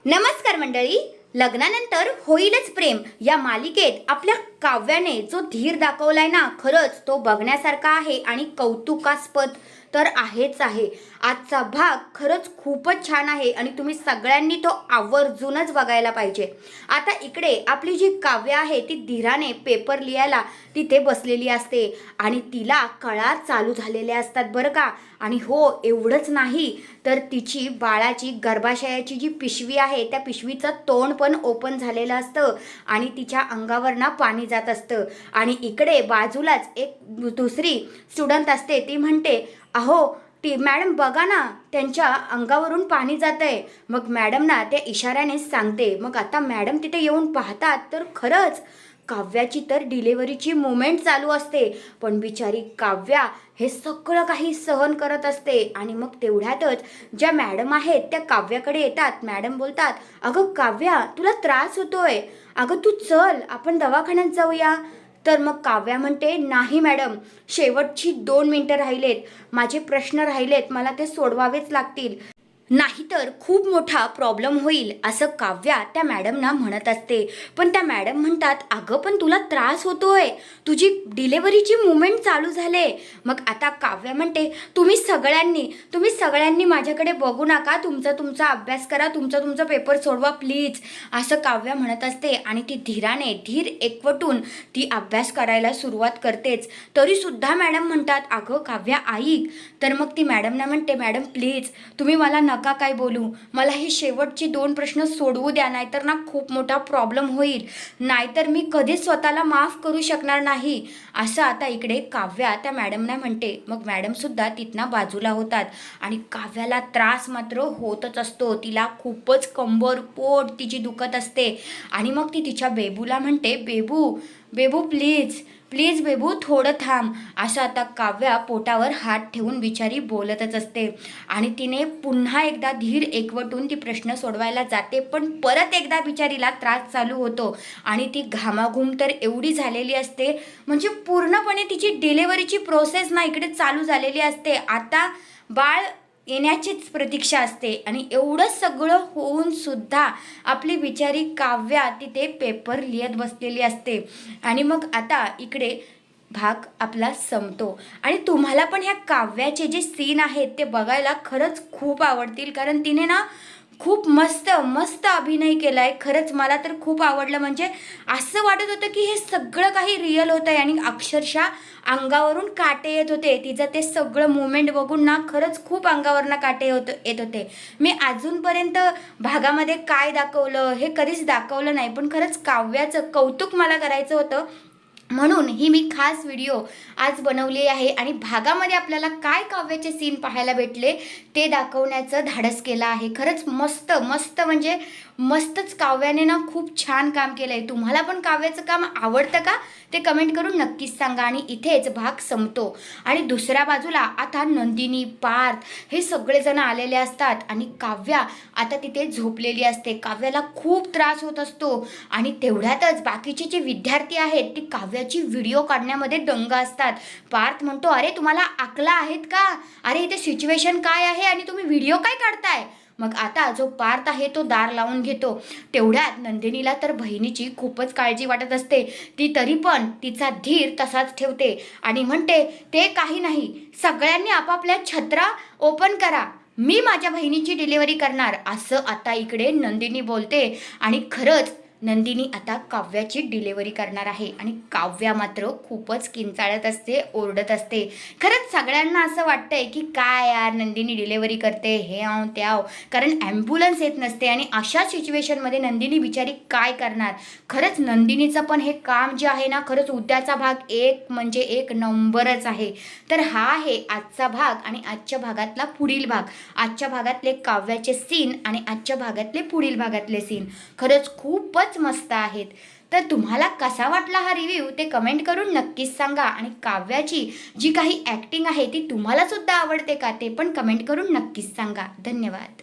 नमस्कार मंडळी. लग्नानंतर होईलच प्रेम या मालिकेत आपल्या काव्याने जो धीर दाखवलाय ना, खरंच तो बघण्यासारखा आहे आणि कौतुकास्पद तर आहेच आहे. आजचा भाग खरंच खूपच छान आहे आणि तुम्ही सगळ्यांनी तो आवर्जूनच बघायला पाहिजे. आता इकडे आपली जी काव्य आहे ती धीराने पेपर लिहायला तिथे बसलेली असते आणि तिला कळा चालू झालेल्या असतात बरं का. आणि हो, एवढंच नाही तर तिची बाळाची गर्भाशयाची जी पिशवी आहे त्या पिशवीचं तोंड पण ओपन झालेलं असतं आणि तिच्या अंगावरनं पाणी जात असतं. आणि इकडे बाजूलाच एक दुसरी स्टुडंट असते, ती म्हणते, अहो ती मॅडम बघा ना, त्यांच्या अंगावरून पाणी जात आहे. मग मॅडम ना त्या इशाऱ्याने सांगते. मग आता मॅडम तिथे येऊन पाहतात तर खरंच काव्याची तर डिलेव्हरीची मुवमेंट चालू असते. पण बिचारी काव्या हे सगळं काही सहन करत असते. आणि मग तेवढ्यातच ज्या मॅडम आहेत त्या काव्याकडे येतात. मॅडम बोलतात, अगं काव्या, तुला त्रास होतोय, अगं तू चल आपण दवाखान्यात जाऊया. तर मग काव्या म्हणते, नाही मॅडम, शेवटची 2 मिनिटं राहिलेत, माझे प्रश्न राहिलेत, मला ते सोडवावेच लागतील, नाहीतर खूप मोठा प्रॉब्लेम होईल, असं काव्या त्या मॅडमना म्हणत असते. पण त्या मॅडम म्हणतात, अगं पण तुला त्रास होतोय, तुझी डिलेव्हरीची मुवमेंट चालू झाले. मग आता काव्या म्हणते, तुम्ही सगळ्यांनी माझ्याकडे बघू नका, तुमचा अभ्यास करा, तुमचा पेपर सोडवा प्लीज, असं काव्या म्हणत असते. आणि ती धीर एकवटून ती अभ्यास करायला सुरुवात करतेच. तरीसुद्धा मॅडम म्हणतात, अगं काव्या ऐक. तर मग ती मॅडमना म्हणते, मॅडम प्लीज तुम्ही मला नका काय बोलू, मला हे शेवटचे 2 प्रश्न सोडवू द्या, नाहीतर ना खूप मोठा प्रॉब्लेम होईल, नाहीतर मी कधीच स्वतःला माफ करू शकणार नाही, असं आता इकडे काव्या त्या मॅडमना म्हणते. मग मॅडमसुद्धा तिथनं बाजूला होतात आणि काव्याला त्रास मात्र होतच असतो. तिला खूपच कंबर पोट तिची दुखत असते. आणि मग ती तिच्या बेबूला म्हणते, बेबू प्लीज बेबू थोडं थांब, असं आता काव्या पोटावर हात ठेवून बिचारी बोलतच असते. आणि तिने पुन्हा एकदा धीर एकवटून ती प्रश्न सोडवायला जाते. पण परत एकदा बिचारीला त्रास चालू होतो आणि ती घामाघूम तर एवढी झालेली असते, म्हणजे पूर्णपणे तिची डिलेव्हरीची प्रोसेस ना इकडे चालू झालेली असते. आता बाळ येण्याचीच प्रतीक्षा असते. आणि एवढं सगळं होऊन सुद्धा आपली बिचारी काव्या तिथे पेपर लिहित बसलेली असते. आणि मग आता इकडे भाग आपला संपतो. आणि तुम्हाला पण ह्या काव्याचे जे सीन आहेत ते बघायला खरंच खूप आवडतील, कारण तिने ना खूप मस्त अभिनय केला आहे. खरंच मला तर खूप आवडलं. म्हणजे असं वाटत होतं की हे सगळं काही रिअल होतं आहे आणि अक्षरशः अंगावरून काटे येत होते. तिचं ते सगळं मुवमेंट बघून ना खरंच खूप अंगावरनं काटे येत होते. मी अजूनपर्यंत भागामध्ये काय दाखवलं हे कधीच दाखवलं नाही, पण खरंच काव्याचं कौतुक मला करायचं होतं, म्हणून ही मी खास व्हिडिओ आज बनवली आहे. आणि भागामध्ये आपल्याला काय काव्याचे सीन पाहायला भेटले ते दाखवण्याचं धाडस केलं आहे. खरंच मस्त म्हणजे मस्तच काव्याने ना खूप छान काम केलं आहे. तुम्हाला पण काव्याचं काम आवडतं का ते कमेंट करून नक्कीच सांगा. आणि इथेच भाग संपतो. आणि दुसऱ्या बाजूला आता नंदिनी, पार्थ हे सगळेजण आलेले असतात आणि काव्या आता तिथे झोपलेली असते. काव्याला खूप त्रास होत असतो आणि तेवढ्यातच बाकीचे जे विद्यार्थी आहेत ती काव्याची व्हिडिओ काढण्यामध्ये दंग असतात. पार्थ म्हणतो, अरे तुम्हाला अकला आहेत का, अरे इथे सिच्युएशन काय आहे आणि तुम्ही व्हिडिओ काय काढताय. मग आता जो पार्थ आहे तो दार लावून घेतो. तेवढ्यात नंदिनीला तर बहिणीची खूपच काळजी वाटत असते. ती तरी पण तिचा धीर तसाच ठेवते आणि म्हणते, ते काही नाही, सगळ्यांनी आपापल्या छत्रा ओपन करा, मी माझ्या बहिणीची डिलिव्हरी करणार, असं आता इकडे नंदिनी बोलते. आणि खरंच नंदिनी आता काव्याची डिलिव्हरी करणार आहे. आणि काव्या मात्र खूपच किंचाळत असते, ओरडत असते. खरंच सगळ्यांना असं वाटतंय की काय यार नंदिनी डिलिव्हरी करते, हे आव ते आव, कारण ॲम्ब्युलन्स येत नसते आणि अशा सिच्युएशनमध्ये नंदिनी बिचारी काय करणार. खरंच नंदिनीचं पण हे काम जे आहे ना, खरंच उद्याचा भाग एक म्हणजे एक नंबरच आहे. तर हा आहे आजचा भाग आणि आजच्या भागातला पुढील भाग. आजच्या भागातले काव्याचे सीन आणि आजच्या भागातले पुढील भागातले सीन खरंच खूपच मस्त आहेत. तर तुम्हाला कसा वाटला हा रिव्ह्यू ते कमेंट करून नक्कीच सांगा. आणि काव्याची जी काही ॲक्टिंग आहे ती तुम्हाला सुद्धा आवडते का ते पण कमेंट करून नक्कीच सांगा. धन्यवाद.